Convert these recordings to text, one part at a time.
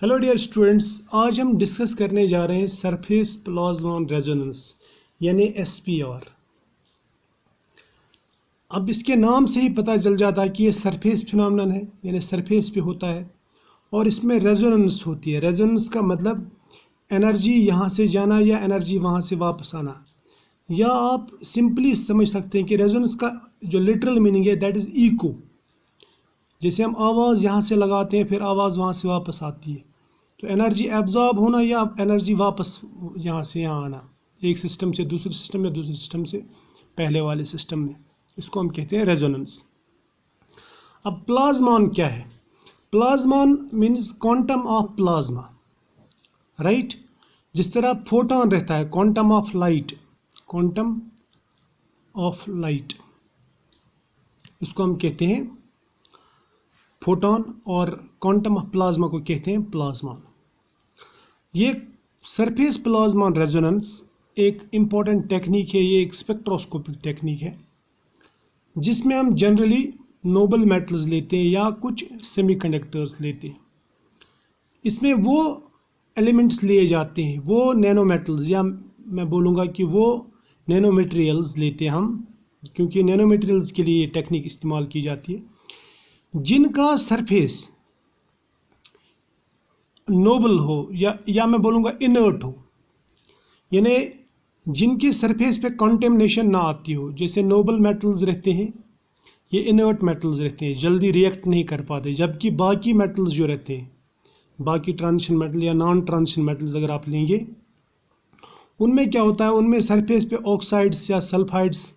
Hello dear students, आज हम discuss करने जा रहे हैं सरफेस प्लाज्मा रेजोनेंस यानी SPR। अब इसके नाम से ही पता चल जाता है कि ये सरफेस फिनोमेनन है, यानी सरफेस पे होता है और इसमें रेजोनेंस होती है। रेजोनेंस का मतलब एनर्जी यहाँ से जाना या एनर्जी वहाँ से वापस आना, या आप सिंपली समझ सकते हैं कि रेजोनेंस का जो लिटरल मीनिंग है दैट इज़ इको। जैसे हम आवाज़ यहाँ से लगाते हैं फिर आवाज़ वहाँ से वापस आती है, तो एनर्जी एब्जॉर्ब होना या एनर्जी वापस यहाँ से यहाँ आना, एक सिस्टम से दूसरे सिस्टम में, दूसरे सिस्टम से पहले वाले सिस्टम में, इसको हम कहते हैं रेजोनेंस। अब प्लाज्मॉन क्या है? Plasmon means quantum of plasma, right. जिस तरह फोटोन रहता है, quantum of light, quantum of light, इसको हम कहते हैं फोटोन, और क्वांटम ऑफ प्लाज्मा को कहते हैं प्लाज्मॉन। ये सरफेस प्लाज्मॉन रेजोनेंस एक इम्पॉर्टेंट टेक्निक है, ये एक स्पेक्ट्रोस्कोपिक टेक्निक है जिसमें हम जनरली नोबल मेटल्स लेते हैं या कुछ सेमीकंडक्टर्स लेते हैं। इसमें वो एलिमेंट्स लिए जाते हैं, वो नैनो मेटल्स, या मैं बोलूँगा कि वो नैनो मटेरियल्स लेते हैं हम, क्योंकि नैनो मटेरियल्स के लिए ये टेक्निक इस्तेमाल की जाती है, जिनका सरफेस नोबल हो या मैं बोलूँगा इनर्ट हो, यानी जिनके सरफेस पे कंटेमिनेशन ना आती हो। जैसे नोबल मेटल्स रहते हैं, ये इनर्ट मेटल्स रहते हैं, जल्दी रिएक्ट नहीं कर पाते, जबकि बाकी मेटल्स जो रहते हैं, बाकी ट्रांजिशन मेटल या नॉन ट्रांजिशन मेटल्स अगर आप लेंगे, उनमें क्या होता है, उनमें सरफेस पे ऑक्साइड्स या सल्फाइड्स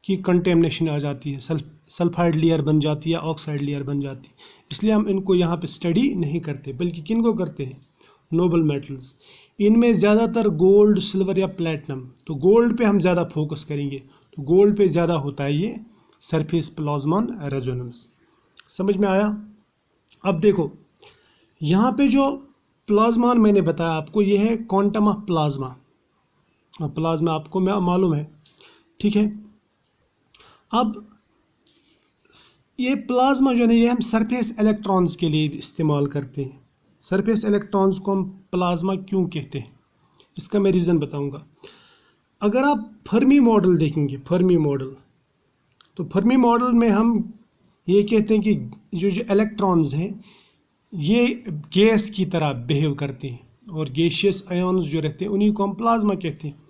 की कंटेमिनेशन आ जाती है, सल्फाइड लेयर बन जाती है, ऑक्साइड लेयर बन जाती है। इसलिए हम इनको यहाँ पे स्टडी नहीं करते, बल्कि किन को करते हैं? Noble metals. इनमें ज़्यादातर गोल्ड, सिल्वर या प्लैटिनम, तो गोल्ड पे हम ज़्यादा फोकस करेंगे, तो गोल्ड पे ज़्यादा होता है ये सरफेस प्लाज्मॉन रेजोनेंस। समझ में आया? अब देखो यहाँ पे जो प्लाज्मॉन मैंने बताया आपको, ये है क्वांटम ऑफ प्लाज्मा, और प्लाज्मा आपको मालूम है, ठीक है। अब ये प्लाज्मा जो है, ये हम सरफेस इलेक्ट्रॉन्स के लिए इस्तेमाल करते हैं। सरफेस इलेक्ट्रॉन्स को हम प्लाज्मा क्यों कहते हैं, इसका मैं रीज़न बताऊंगा। अगर आप फर्मी मॉडल देखेंगे, फर्मी मॉडल, तो फर्मी मॉडल में हम ये कहते हैं कि जो इलेक्ट्रॉन्स हैं ये गैस की तरह बिहेव करते हैं, और गैसियस आयन्स जो रहते हैं उन्हीं को हम प्लाज्मा कहते हैं,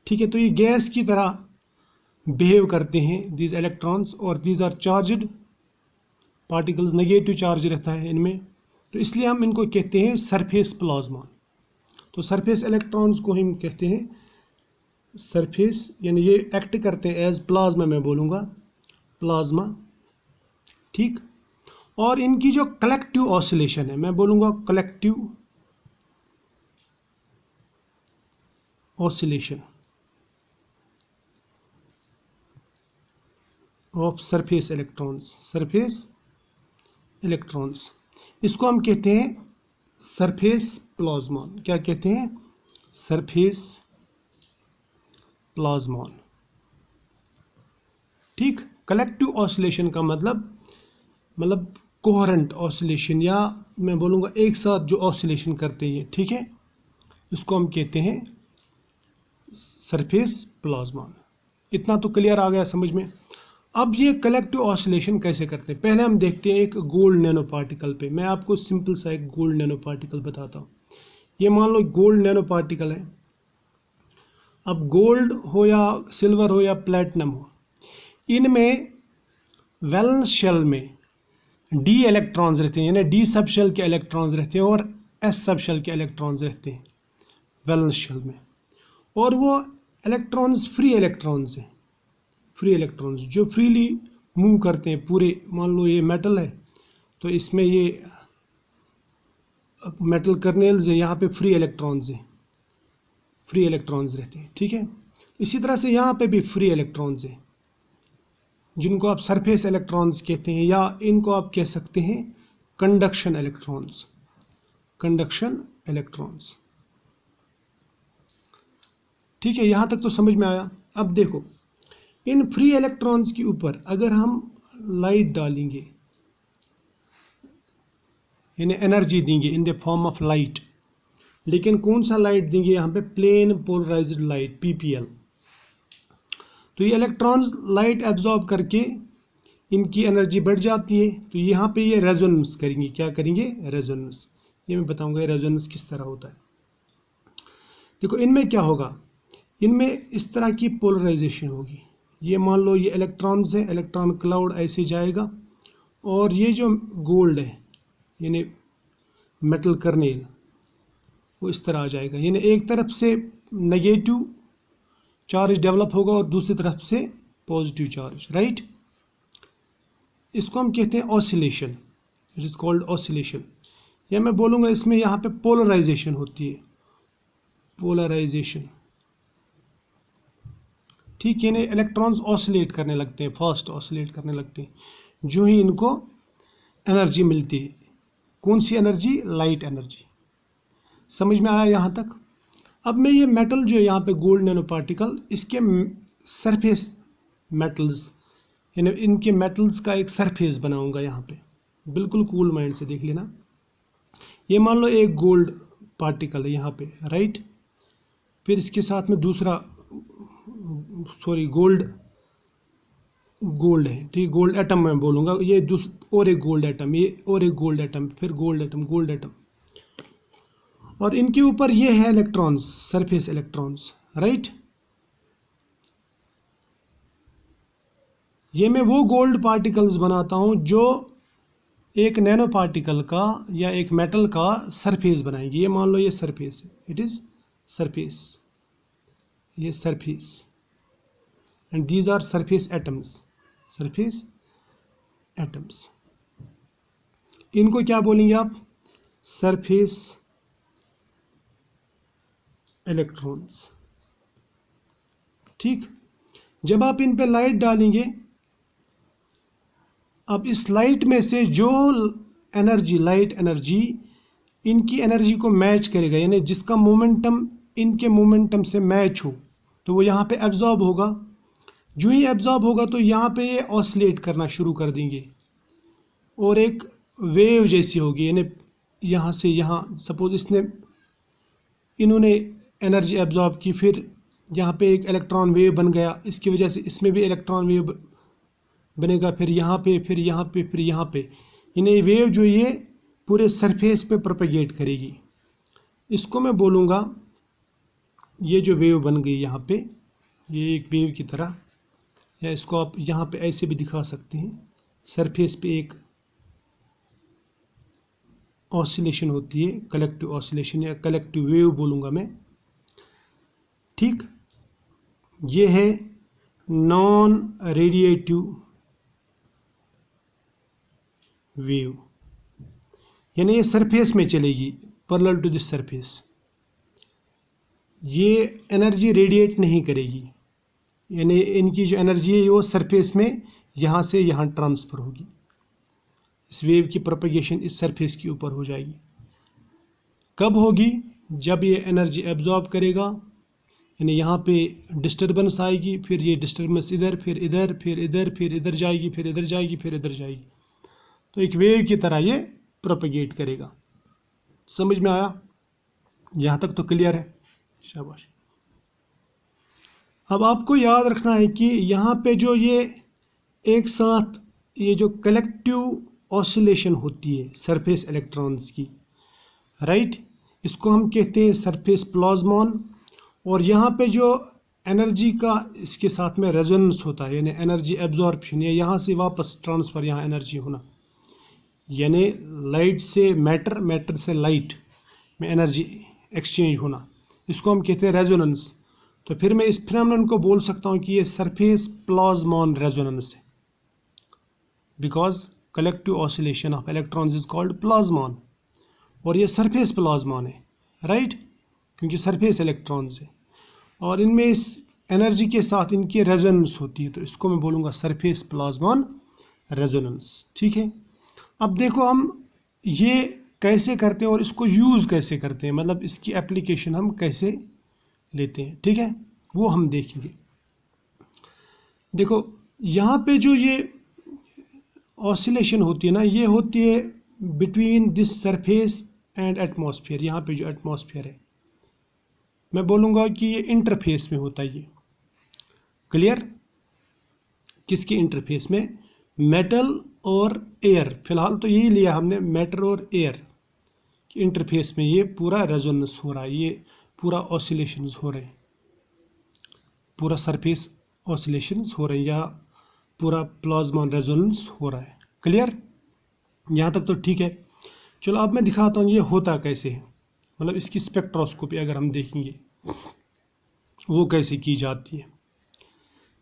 ठीक है। तो ये गैस की तरह बिहेव करते हैं दीज इलेक्ट्रॉन्स, और these are charged particles, negative charge रहता है इनमें, तो इसलिए हम इनको कहते हैं सरफेस प्लाज्मा। तो सरफेस इलेक्ट्रॉन्स को हम कहते हैं सरफेस, यानी ये एक्ट करते हैं एज प्लाज्मा, मैं बोलूँगा प्लाज्मा, ठीक। और इनकी जो कलेक्टिव ऑसिलेशन है, मैं बोलूँगा collective oscillation of surface electrons, surface electrons, इसको हम कहते हैं सरफेस प्लाज्मॉन। क्या कहते हैं? सरफेस प्लाज्मॉन, ठीक। कलेक्टिव ऑसिलेशन का मतलब कोहेरेंट ऑसिलेशन, या मैं बोलूँगा एक साथ जो ऑसिलेशन करते हैं, ठीक है, इसको हम कहते हैं सरफेस प्लाज्मॉन। इतना तो क्लियर आ गया समझ में। अब ये कलेक्टिव ऑसिलेशन कैसे करते हैं, पहले हम देखते हैं एक गोल्ड नैनो पार्टिकल पे। मैं आपको सिंपल सा एक गोल्ड नैनो पार्टिकल बताता हूँ। ये मान लो गोल्ड नैनो पार्टिकल है। अब गोल्ड हो या सिल्वर हो या प्लैटिनम हो, इनमें वैलेंस शेल में डी इलेक्ट्रॉन्स रहते हैं, यानी डी सब शेल के इलेक्ट्रॉन्स रहते हैं, और एस सब शेल के इलेक्ट्रॉन्स रहते हैं वैलेंस शेल में। और वो इलेक्ट्रॉन्स फ्री इलेक्ट्रॉन्स हैं, फ्री इलेक्ट्रॉन्स जो फ्रीली मूव करते हैं पूरे। मान लो ये मेटल है, तो इसमें ये मेटल कर्नेल्स है, यहाँ पे फ्री इलेक्ट्रॉन्स हैं, फ्री इलेक्ट्रॉन्स रहते हैं, ठीक है। इसी तरह से यहाँ पे भी फ्री इलेक्ट्रॉन्स हैं, जिनको आप सरफेस इलेक्ट्रॉन्स कहते हैं, या इनको आप कह सकते हैं कंडक्शन इलेक्ट्रॉन्स, कंडक्शन इलेक्ट्रॉन्स, ठीक है। यहाँ तक तो समझ में आया। अब देखो इन फ्री इलेक्ट्रॉन्स के ऊपर अगर हम लाइट डालेंगे, यानी एनर्जी देंगे in the form of light. लेकिन कौन सा लाइट देंगे यहाँ पे? Plane polarised light, PPL. तो ये इलेक्ट्रॉन्स लाइट एब्जॉर्ब करके इनकी एनर्जी बढ़ जाती है, तो यहाँ पे ये रेजोनेंस करेंगे। क्या करेंगे? रेजोनेंस। ये मैं बताऊंगा रेजोनेंस किस तरह होता है। देखो इनमें क्या होगा, इनमें इस तरह की पोलराइजेशन होगी। ये मान लो ये इलेक्ट्रॉन्स है, इलेक्ट्रॉन क्लाउड ऐसे जाएगा, और ये जो गोल्ड है यानी मेटल कर्नेल वो इस तरह आ जाएगा। यानी एक तरफ से नेगेटिव चार्ज डेवलप होगा और दूसरी तरफ से पॉजिटिव चार्ज, राइट। इसको हम कहते हैं oscillation, it is called oscillation. या मैं बोलूँगा इसमें यहाँ पे पोलराइजेशन होती है, पोलराइजेशन, ठीक। यानी इलेक्ट्रॉन्स ऑसिलेट करने लगते हैं, फास्ट ऑसिलेट करने लगते हैं जो ही इनको एनर्जी मिलती है। कौन सी एनर्जी? Light energy. समझ में आया यहाँ तक? अब मैं ये मेटल जो है यहाँ पे गोल्ड नैनो पार्टिकल, इसके सरफेस मेटल्स यानी इनके मेटल्स का एक सरफेस बनाऊंगा यहाँ पे। बिल्कुल कूल माइंड से देख लेना। ये मान लो एक गोल्ड पार्टिकल है यहाँ पे, राइट। फिर इसके साथ में दूसरा गोल्ड है, ठीक। गोल्ड एटम मैं बोलूँगा, ये और एक गोल्ड एटम, ये और एक गोल्ड एटम, फिर गोल्ड एटम, और इनके ऊपर ये है इलेक्ट्रॉन्स, सरफेस इलेक्ट्रॉन्स, राइट। ये मैं वो गोल्ड पार्टिकल्स बनाता हूँ जो एक नैनो पार्टिकल का या एक मेटल का सरफेस बनाएंगे। ये मान लो ये सरफेस है, इट इज सरफेस, ये surface, and these are surface atoms, surface atoms. इनको क्या बोलेंगे आप? सरफेस इलेक्ट्रॉन्स, ठीक। जब आप इन पे लाइट डालेंगे, अब इस लाइट में से जो एनर्जी, लाइट एनर्जी इनकी एनर्जी को मैच करेगा, यानी जिसका मोमेंटम इनके मोमेंटम से मैच हो, तो वो यहाँ पे एब्जॉर्ब होगा। जो ही एब्जॉर्ब होगा तो यहाँ पे ये ऑसिलेट करना शुरू कर देंगे और एक वेव जैसी होगी। यानी यहाँ से यहाँ, सपोज इन्होंने एनर्जी एब्जॉर्ब की, फिर यहाँ पे एक इलेक्ट्रॉन वेव बन गया, इसकी वजह से इसमें भी इलेक्ट्रॉन वेव बनेगा, फिर यहाँ पे, फिर यहाँ पे, फिर यहाँ पे। यानी वेव जो ये पूरे सरफेस पे प्रोपेगेट करेगी। इसको मैं बोलूँगा, ये जो वेव बन गई यहाँ पे, ये एक वेव की तरह, या इसको आप यहाँ पे ऐसे भी दिखा सकते हैं। सरफेस पे एक ऑसिलेशन होती है, कलेक्टिव ऑसिलेशन या कलेक्टिव वेव बोलूँगा मैं, ठीक। ये है नॉन रेडिएटिव वेव, यानी ये सरफेस में चलेगी, पैरेलल टू दिस सरफेस। ये एनर्जी रेडिएट नहीं करेगी, यानी इनकी जो एनर्जी है वो सरफेस में यहाँ से यहाँ ट्रांसफ़र होगी। इस वेव की प्रोपेगेशन इस सरफेस के ऊपर हो जाएगी। कब होगी? जब ये एनर्जी एब्जॉर्ब करेगा, यानी यहाँ पे डिस्टर्बेंस आएगी, फिर ये डिस्टर्बेंस इधर, फिर इधर, फिर इधर, फिर इधर जाएगी, फिर इधर जाएगी, फिर इधर जाएगी। तो एक वेव की तरह ये प्रोपेगेट करेगा। समझ में आया? यहाँ तक तो क्लियर है? शाबाश। अब आपको याद रखना है कि यहाँ पे जो ये एक साथ ये जो कलेक्टिव ऑसिलेशन होती है सरफेस इलेक्ट्रॉन्स की, राइट, इसको हम कहते हैं सरफेस प्लाज्मॉन। और यहाँ पे जो एनर्जी का इसके साथ में रेजोनेंस होता है, यानी एनर्जी एब्जॉर्प्शन, या यहाँ से वापस ट्रांसफ़र, यहाँ एनर्जी होना, यानी लाइट से मैटर, मैटर से लाइट में एनर्जी एक्सचेंज होना, इसको हम कहते हैं रेजोनेंस। तो फिर मैं इस फिनोमेनन को बोल सकता हूँ कि ये सरफेस प्लाज्मॉन रेजोनेंस है, because collective oscillation of electrons is called plasmon, और ये सरफेस प्लाज्मॉन है, राइट, क्योंकि सरफेस इलेक्ट्रॉन्स है और इनमें इस एनर्जी के साथ इनकी रेजोनेंस होती है, तो इसको मैं बोलूँगा सरफेस प्लाज्मॉन रेजोनेंस, ठीक है। अब देखो हम ये कैसे करते हैं और इसको यूज़ कैसे करते हैं, मतलब इसकी एप्लीकेशन हम कैसे लेते हैं, ठीक है, वो हम देखेंगे। देखो यहाँ पे जो ये ऑसिलेशन होती है ना, ये होती है between this surface and atmosphere, यहाँ पे जो एटमॉस्फेयर है, मैं बोलूँगा कि ये इंटरफेस में होता है ये। क्लियर? किसके इंटरफेस में? मेटल और एयर। फिलहाल तो यही लिया हमने, मैटर और एयर के इंटरफेस में ये पूरा रेजोनेंस हो रहा है, ये पूरा ऑसिलेशंस हो रहे हैं, पूरा सरफेस ऑसिलेशंस हो रहे हैं, या पूरा प्लाज्मा रेजोनेंस हो रहा है। क्लियर? यहाँ तक तो ठीक है। चलो अब मैं दिखाता हूँ ये होता कैसे है, मतलब इसकी स्पेक्ट्रोस्कोपी अगर हम देखेंगे वो कैसे की जाती है।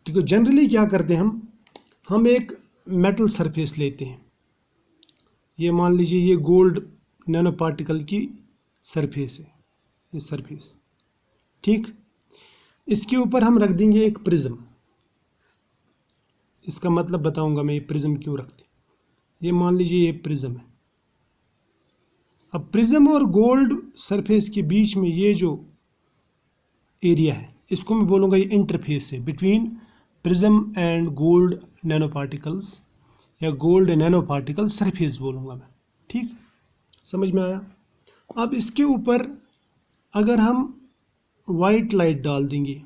ठीक है, जनरली क्या करते हैं हम एक मेटल सरफेस लेते हैं, ये मान लीजिए ये गोल्ड नैनो पार्टिकल की सरफेस है, ये सरफेस। ठीक, इसके ऊपर हम रख देंगे एक प्रिज्म। इसका मतलब बताऊंगा मैं ये प्रिज्म क्यों रखते। ये मान लीजिए ये प्रिज्म है। अब प्रिज्म और गोल्ड सरफेस के बीच में ये जो एरिया है, इसको मैं बोलूँगा ये इंटरफेस है between prism and gold nano particles, या गोल्ड नैनो पार्टिकल सरफेस बोलूँगा मैं। ठीक, समझ में आया? अब इसके ऊपर अगर हम वाइट लाइट डाल देंगे,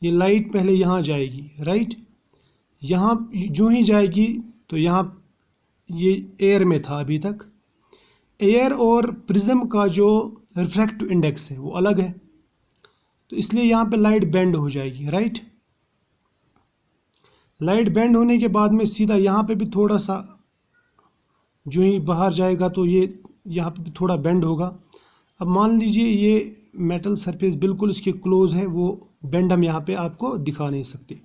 ये लाइट पहले यहाँ जाएगी, राइट, यहाँ जो ही जाएगी तो यहाँ ये एयर में था अभी तक। एयर और प्रिज्म का जो रिफ्रैक्टिव इंडेक्स है वो अलग है, तो इसलिए यहाँ पे लाइट बेंड हो जाएगी, राइट। लाइट बेंड होने के बाद में सीधा यहाँ पे भी थोड़ा सा जो ही बाहर जाएगा तो ये यहाँ पे भी थोड़ा बेंड होगा। अब मान लीजिए ये मेटल सरफेस बिल्कुल इसके क्लोज है, वो बेंड हम यहाँ पे आपको दिखा नहीं सकते।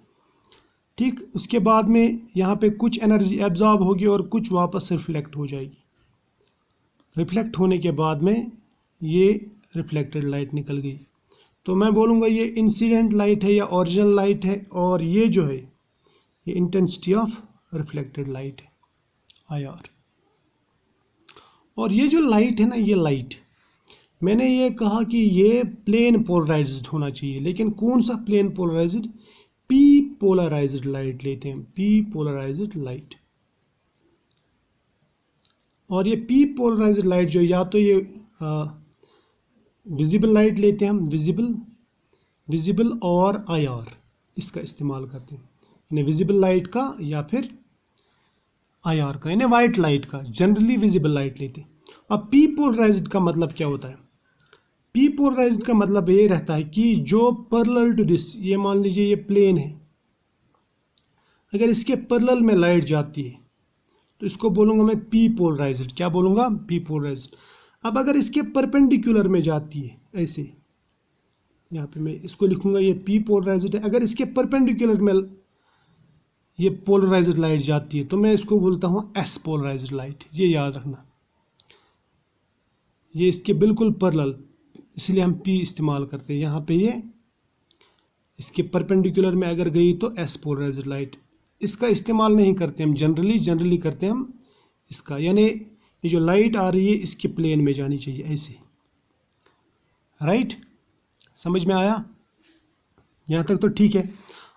ठीक, उसके बाद में यहाँ पे कुछ एनर्जी एब्जॉर्ब होगी और कुछ वापस रिफ्लेक्ट हो जाएगी। रिफ्लेक्ट होने के बाद में ये रिफ्लेक्टेड लाइट निकल गई, तो मैं बोलूँगा ये इंसिडेंट लाइट है या ओरिजिनल लाइट है, और ये जो है ये इंटेंसिटी ऑफ रिफ्लेक्टेड लाइट है, IR। और ये जो लाइट है ना, ये लाइट मैंने ये कहा कि ये प्लेन पोलराइज्ड होना चाहिए, लेकिन कौन सा plane polarised? P polarised light लेते हैं, पी पोलराइज्ड लाइट। और ये पी पोलराइज्ड लाइट जो, या तो ये विजिबल लाइट लेते हैं हम, विजिबल और IR इसका इस्तेमाल करते हैं, यानी विजिबल लाइट का या फिर IR का, यानी वाइट लाइट का। जनरली विजिबल लाइट लेते हैं। अब पी पोलराइज्ड का मतलब क्या होता है? पी पोलराइज्ड का मतलब ये रहता है कि जो पैरेलल टू दिस, ये मान लीजिए ये प्लेन है, अगर इसके पैरेलल में लाइट जाती है तो इसको बोलूँगा मैं पी पोलराइज्ड। क्या बोलूँगा? P polarised. अब अगर इसके परपेंडिकुलर में जाती है, ऐसे यहाँ पे मैं इसको लिखूँगा ये पी पोलराइज्ड है। अगर इसके परपेंडिकुलर में ये पोलराइज्ड लाइट जाती है तो मैं इसको बोलता हूँ एस पोलराइज्ड लाइट। ये याद रखना, ये इसके बिल्कुल पैरेलल, इसलिए हम पी इस्तेमाल करते हैं। यहाँ पे ये इसके परपेंडिकुलर में अगर गई तो एस पोलराइज्ड लाइट। इसका इस्तेमाल नहीं करते हम जनरली करते हैं हम इसका, यानी ये जो लाइट आ रही है इसके प्लेन में जानी चाहिए, ऐसे, राइट। समझ में आया? यहाँ तक तो ठीक है।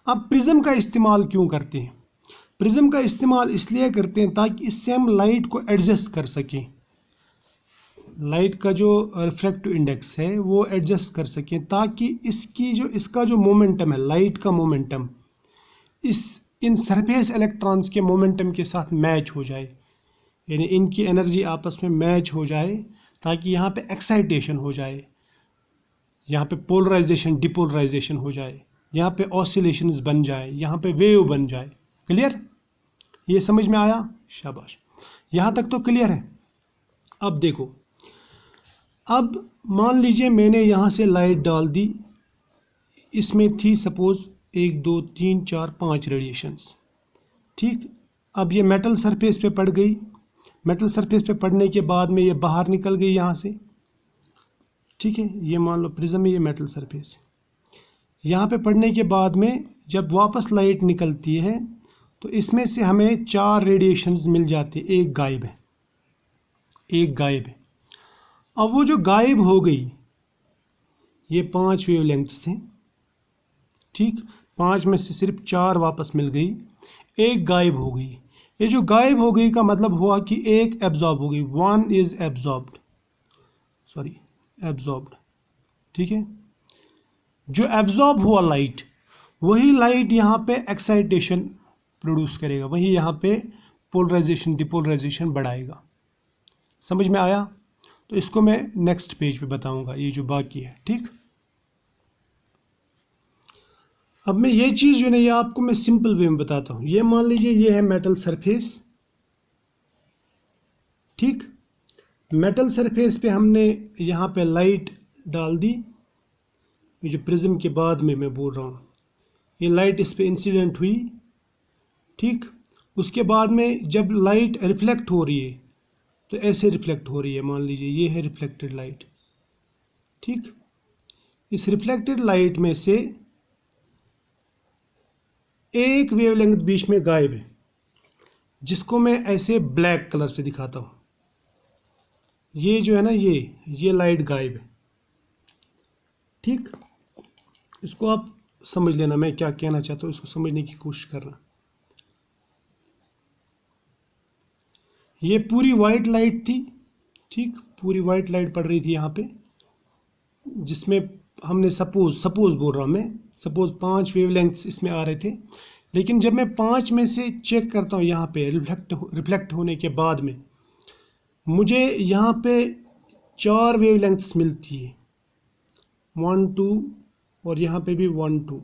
अब प्रिज्म का इस्तेमाल क्यों करते हैं? प्रिज्म का इस्तेमाल इसलिए करते हैं ताकि इससे हम लाइट को एडजस्ट कर सकें, लाइट का जो रिफ्रैक्टिव इंडेक्स है वो एडजस्ट कर सकें, ताकि इसका जो मोमेंटम है, लाइट का मोमेंटम इन सरफेस इलेक्ट्रॉन्स के मोमेंटम के साथ मैच हो जाए, यानी इनकी एनर्जी आपस में मैच हो जाए, ताकि यहाँ पे एक्साइटेशन हो जाए, यहाँ पे पोलराइजेशन डिपोलराइजेशन हो जाए, यहाँ पे ऑसिलेशंस बन जाए, यहाँ पे वेव बन जाए। क्लियर? ये समझ में आया? शाबाश, यहाँ तक तो क्लियर है। अब देखो, अब मान लीजिए मैंने यहाँ से लाइट डाल दी, इसमें थी सपोज 1 2 3 4 5 रेडिएशंस। ठीक, अब ये मेटल सरफेस पे पड़ गई, मेटल सरफेस पे पड़ने के बाद में ये बाहर निकल गई यहाँ से। ठीक है, ये मान लो प्रिज्म है, ये मेटल सरफेस है। यहाँ पे पड़ने के बाद में जब वापस लाइट निकलती है तो इसमें से हमें 4 रेडिएशंस मिल जाती है, एक गायब है, एक गायब है। अब वो जो गायब हो गई, ये 5 वेवलेंथ्स हैं। ठीक, 5 में से सिर्फ 4 वापस मिल गई, एक गायब हो गई। ये जो गायब हो गई का मतलब हुआ कि एक एब्जॉर्ब हो गई, one is absorbed, sorry absorbed, ठीक है। जो एब्जॉर्ब हुआ लाइट, वही लाइट यहाँ पे एक्साइटेशन प्रोड्यूस करेगा, वही यहाँ पे पोलराइजेशन डिपोलराइजेशन बढ़ाएगा। समझ में आया? तो इसको मैं नेक्स्ट पेज पे बताऊंगा, ये जो बाकी है, ठीक। अब मैं ये चीज़ जो है ये आपको मैं सिंपल वे में बताता हूँ। ये मान लीजिए ये है मेटल सरफेस, ठीक। मेटल सरफेस पे हमने यहाँ पे लाइट डाल दी, ये जो प्रिज्म के बाद में मैं बोल रहा हूँ, ये लाइट इस पे इंसिडेंट हुई, ठीक। उसके बाद में जब लाइट रिफ्लेक्ट हो रही है तो ऐसे रिफ्लेक्ट हो रही है, मान लीजिए ये है रिफ्लेक्टेड लाइट, ठीक। इस रिफ्लेक्टेड लाइट में से एक वेवलेंथ बीच में गायब है, जिसको मैं ऐसे ब्लैक कलर से दिखाता हूँ। ये जो है ना ये लाइट गायब है, ठीक। इसको आप समझ लेना, मैं क्या कहना चाहता हूँ इसको समझने की कोशिश करना। ये पूरी वाइट लाइट थी, ठीक, पूरी वाइट लाइट पड़ रही थी यहाँ पे, जिसमें हमने सपोज बोल रहा हूँ मैं, सपोज 5 वेवलेंथ्स इसमें आ रहे थे। लेकिन जब मैं 5 में से चेक करता हूँ यहाँ पे रिफ्लेक्ट होने के बाद में मुझे यहाँ पे 4 वेवलेंथ्स मिलती है, 1 2 और यहाँ पे भी 1 2,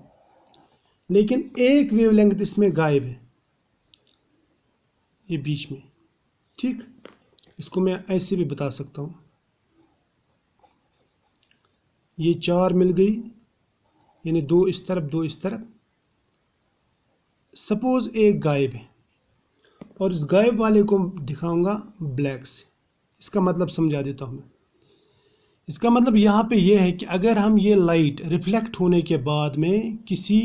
लेकिन एक वेवलेंथ इसमें गायब है, ये बीच में, ठीक। इसको मैं ऐसे भी बता सकता हूँ, ये 4 मिल गई, यानी 2 इस तरफ 2 इस तरफ। सपोज एक गायब है और इस गायब वाले को दिखाऊंगा ब्लैक से। इसका मतलब समझा देता हूँ मैं। इसका मतलब यहाँ पे ये है कि अगर हम ये लाइट रिफ्लेक्ट होने के बाद में किसी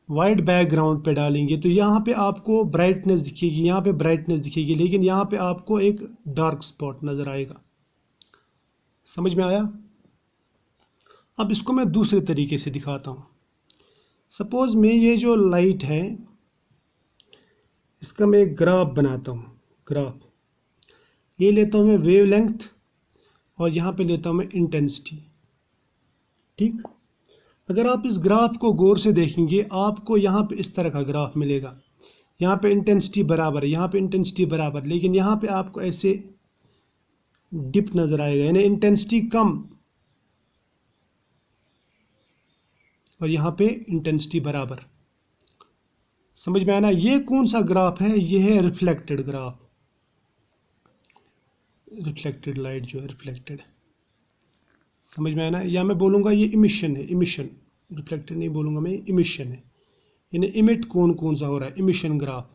वाइट बैकग्राउंड पे डालेंगे तो यहाँ पे आपको ब्राइटनेस दिखेगी, यहाँ पे ब्राइटनेस दिखेगी, लेकिन यहाँ पे आपको एक डार्क स्पॉट नज़र आएगा। समझ में आया? अब इसको मैं दूसरे तरीके से दिखाता हूँ। सपोज मैं ये जो लाइट है इसका मैं एक ग्राफ बनाता हूँ, ग्राफ। ये लेता हूँ मैं वेवलेंथ और यहाँ पे लेता हूँ मैं इंटेंसिटी, ठीक। अगर आप इस ग्राफ को गौर से देखेंगे आपको यहाँ पे इस तरह का ग्राफ मिलेगा। यहाँ पे इंटेंसिटी बराबर है, यहाँ पे इंटेंसिटी बराबर, लेकिन यहाँ पे आपको ऐसे डिप नज़र आएगा, यानी इंटेंसिटी कम और यहाँ पे इंटेंसिटी बराबर। समझ में आना? ये कौन सा ग्राफ है? ये है रिफ्लेक्टेड ग्राफ, रिफ्लेक्टेड लाइट जो है रिफ्लेक्टेड। समझ में आना? या मैं बोलूँगा ये इमिशन है, इमिशन, रिफ्लेक्टेड नहीं बोलूँगा मैं, इमिशन है, यानी इमिट कौन सा हो रहा है, इमिशन ग्राफ।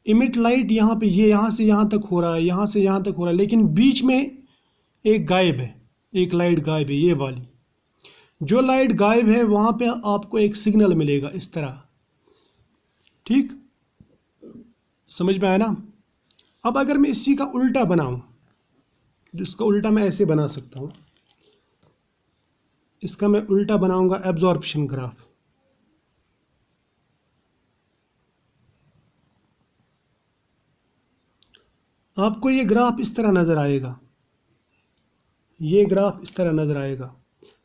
इमिट लाइट यहाँ पे ये यहाँ से यहाँ तक हो रहा है, यहाँ से यहाँ तक हो रहा है, लेकिन बीच में एक गायब है, एक लाइट गायब है, ये वाली। जो लाइट गायब है वहाँ पे आपको एक सिग्नल मिलेगा इस तरह, ठीक। समझ में आया ना? अब अगर मैं इसी का उल्टा बनाऊं, जिसका उल्टा मैं ऐसे बना सकता हूं, इसका मैं उल्टा बनाऊंगा एब्जॉर्प्शन ग्राफ। आपको ये ग्राफ इस तरह नज़र आएगा, ये ग्राफ इस तरह नज़र आएगा।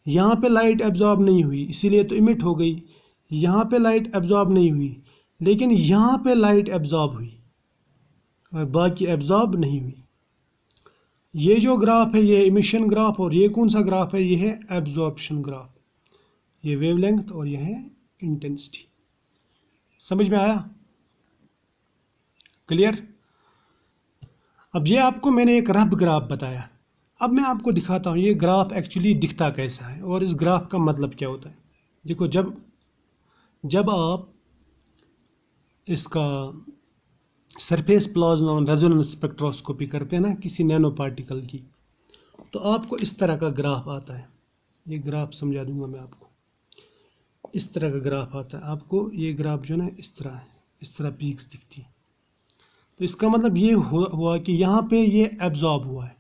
यहाँ पे लाइट एब्जॉर्ब नहीं हुई इसीलिए तो इमिट हो गई, यहाँ पे लाइट एब्जॉर्ब नहीं हुई लेकिन यहाँ पे लाइट एब्जॉर्ब हुई और बाकी एब्जॉर्ब नहीं हुई। ये जो ग्राफ है ये इमिशन ग्राफ, और ये कौन सा ग्राफ है? ये है एब्जॉर्प्शन ग्राफ। ये वेवलेंथ और ये है इंटेंसिटी। समझ में आया? क्लियर? अब ये आपको मैंने एक रफ ग्राफ बताया, अब मैं आपको दिखाता हूँ ये ग्राफ एक्चुअली दिखता कैसा है और इस ग्राफ का मतलब क्या होता है। देखो, जब आप इसका सरफेस प्लाज्मा रेजोनेंस स्पेक्ट्रोस्कोपी करते हैं ना किसी नैनो पार्टिकल की, तो आपको इस तरह का ग्राफ आता है। ये ग्राफ समझा दूंगा मैं आपको। इस तरह का ग्राफ आता है आपको, ये ग्राफ जो है ना इस तरह है, इस तरह पीक्स दिखती है। तो इसका मतलब ये हुआ कि यहाँ पे ये एब्जॉर्ब हुआ है,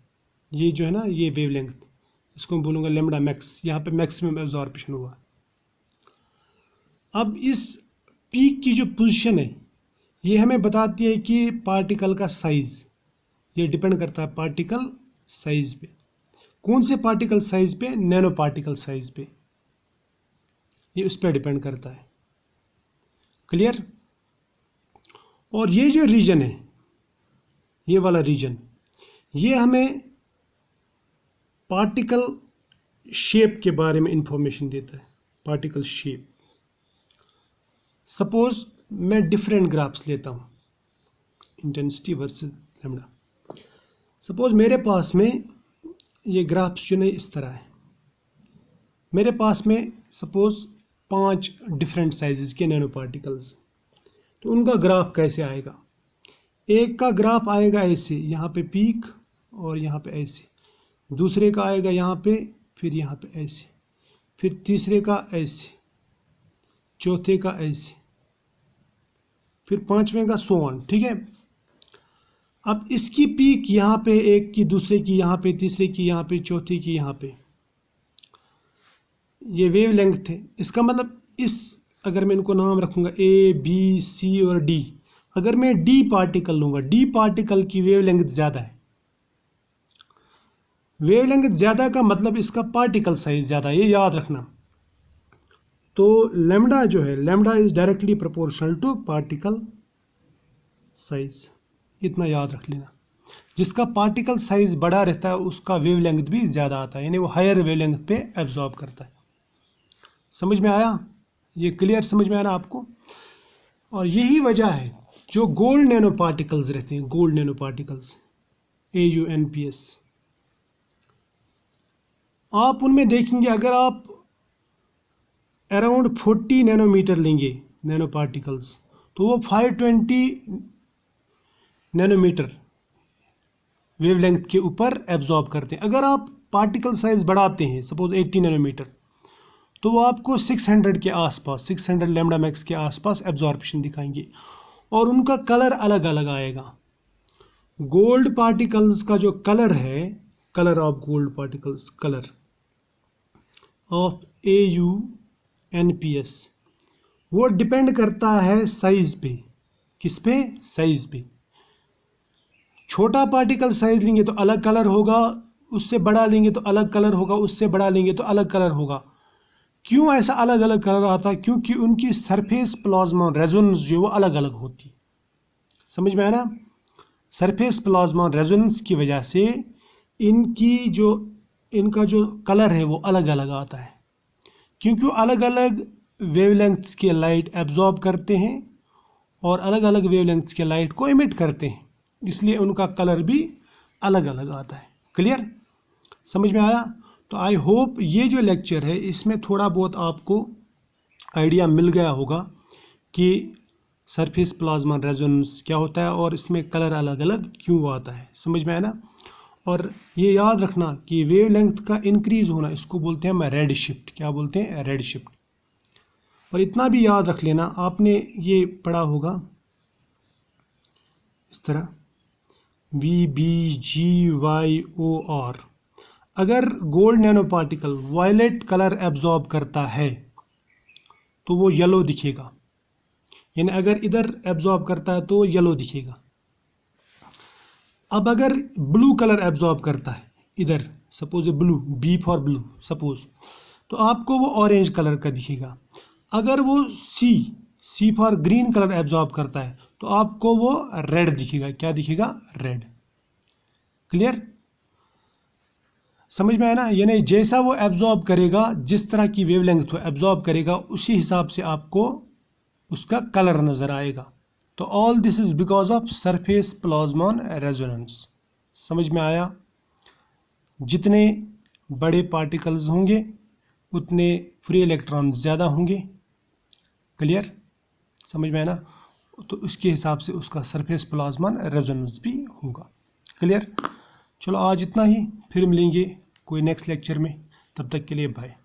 ये जो है ना ये वेवलेंथ, इसको मैं बोलूँगा लैम्बडा मैक्स, यहाँ पे मैक्सिमम एब्जॉर्प्शन हुआ। अब इस पीक की जो पोजीशन है ये हमें बताती है कि पार्टिकल का साइज़, ये डिपेंड करता है पार्टिकल साइज़ पे। कौन से पार्टिकल साइज़ पे? नैनो पार्टिकल साइज़ पे, ये उस पर डिपेंड करता है। क्लियर? और ये जो रीजन है, ये वाला रीजन, ये हमें पार्टिकल शेप के बारे में इंफॉर्मेशन देता है। पार्टिकल शेप, सपोज मैं डिफरेंट ग्राफ्स लेता हूँ, इंटेंसिटी वर्सेस लैम्डा। सपोज मेरे पास में ये ग्राफ्स जो नहीं इस तरह है, मेरे पास में सपोज 5 डिफरेंट साइजेस के नैनो पार्टिकल्स, तो उनका ग्राफ कैसे आएगा? एक का ग्राफ आएगा ऐसे, यहाँ पे पीक और यहाँ पे ऐसे, दूसरे का आएगा यहाँ पे, फिर यहाँ पे ऐसे, फिर तीसरे का ऐसे, चौथे का ऐसे, फिर पांचवें का सो ऑन। ठीक है, अब इसकी पीक यहाँ पे, एक की, दूसरे की यहाँ पे, तीसरे की यहाँ पे, चौथे की यहाँ पे, ये वेव लेंथ है। इसका मतलब इस, अगर मैं इनको नाम रखूँगा ए, बी, सी और डी, अगर मैं डी पार्टिकल लूँगा, डी पार्टिकल की वेव लेंथ ज़्यादा है। वेव लेंथ ज़्यादा का मतलब इसका पार्टिकल साइज ज़्यादा है, ये याद रखना। तो लैम्डा जो है, lambda is directly proportional to particle size, इतना याद रख लेना। जिसका पार्टिकल साइज बड़ा रहता है उसका वेव लेंथ भी ज़्यादा आता है, यानी वो हायर वेव लेंथ पे एब्जॉर्ब करता है। समझ में आया? ये क्लियर समझ में आया ना आपको? और यही वजह है जो गोल्ड नैनो पार्टिकल्स रहते हैं, गोल्ड नैनो पार्टिकल्स, AUNPS, आप उनमें देखेंगे अगर आप अराउंड 40 नैनोमीटर लेंगे नैनो पार्टिकल्स, तो वो 520 नैनोमीटर वेवलेंथ के ऊपर एब्जॉर्ब करते हैं। अगर आप पार्टिकल साइज बढ़ाते हैं सपोज 80 नैनोमीटर, तो वो आपको 600 के आसपास, 600 लैम्डा मैक्स के आसपास एब्जॉर्प्शन दिखाएंगे, और उनका कलर अलग अलग आएगा। गोल्ड पार्टिकल्स का जो कलर है, colour of gold particles, colour of AUNPS, वो डिपेंड करता है साइज पे। किस पे? साइज पे। छोटा पार्टिकल साइज लेंगे तो अलग कलर होगा, उससे बड़ा लेंगे तो अलग कलर होगा, उससे बड़ा लेंगे तो अलग कलर होगा। क्यों ऐसा अलग अलग कलर आता है? क्योंकि उनकी सरफेस प्लाज्मा रेजोनेंस जो वो अलग अलग होती है। समझ में आया ना? सरफेस प्लाज्मा रेजोनेंस की वजह से इनका जो कलर है वो अलग अलग आता है, क्योंकि वो अलग अलग वेवलेंथ्स के लाइट एब्जॉर्ब करते हैं और अलग अलग वेवलेंथ्स के लाइट को इमिट करते हैं, इसलिए उनका कलर भी अलग अलग आता है। क्लियर? समझ में आया? तो आई होप ये जो लेक्चर है इसमें थोड़ा बहुत आपको आइडिया मिल गया होगा कि सरफेस प्लाज्मा रेजोनेंस क्या होता है और इसमें कलर अलग अलग क्यों आता है। समझ में आया ना? और ये याद रखना कि वेवलेंथ का इंक्रीज होना, इसको बोलते हैं रेड शिफ्ट। क्या बोलते हैं? Red shift. और इतना भी याद रख लेना, आपने ये पढ़ा होगा इस तरह VBGYOR। अगर gold nano particle violet colour absorb करता है तो वो येलो दिखेगा, यानी अगर इधर एब्जॉर्ब करता है तो येलो दिखेगा। अब अगर ब्लू कलर एब्जॉर्ब करता है इधर, suppose blue, B for blue suppose, तो आपको वो ऑरेंज कलर का दिखेगा। अगर वो C for green colour absorb करता है तो आपको वो रेड दिखेगा। क्या दिखेगा? रेड। क्लियर? समझ में आया ना? यानी जैसा वो एब्जॉर्ब करेगा, जिस तरह की वेवलेंथ वो एब्जॉर्ब करेगा, उसी हिसाब से आपको उसका कलर नज़र आएगा। तो all this is because of surface plasma resonance. समझ में आया? जितने बड़े पार्टिकल्स होंगे उतने फ्री इलेक्ट्रॉन ज़्यादा होंगे। क्लियर? समझ में आया ना? तो उसके हिसाब से उसका सरफेस प्लाज्मा रेजोनेंस भी होगा। क्लियर? चलो आज इतना ही, फिर मिलेंगे कोई नेक्स्ट लेक्चर में। तब तक के लिए बाय।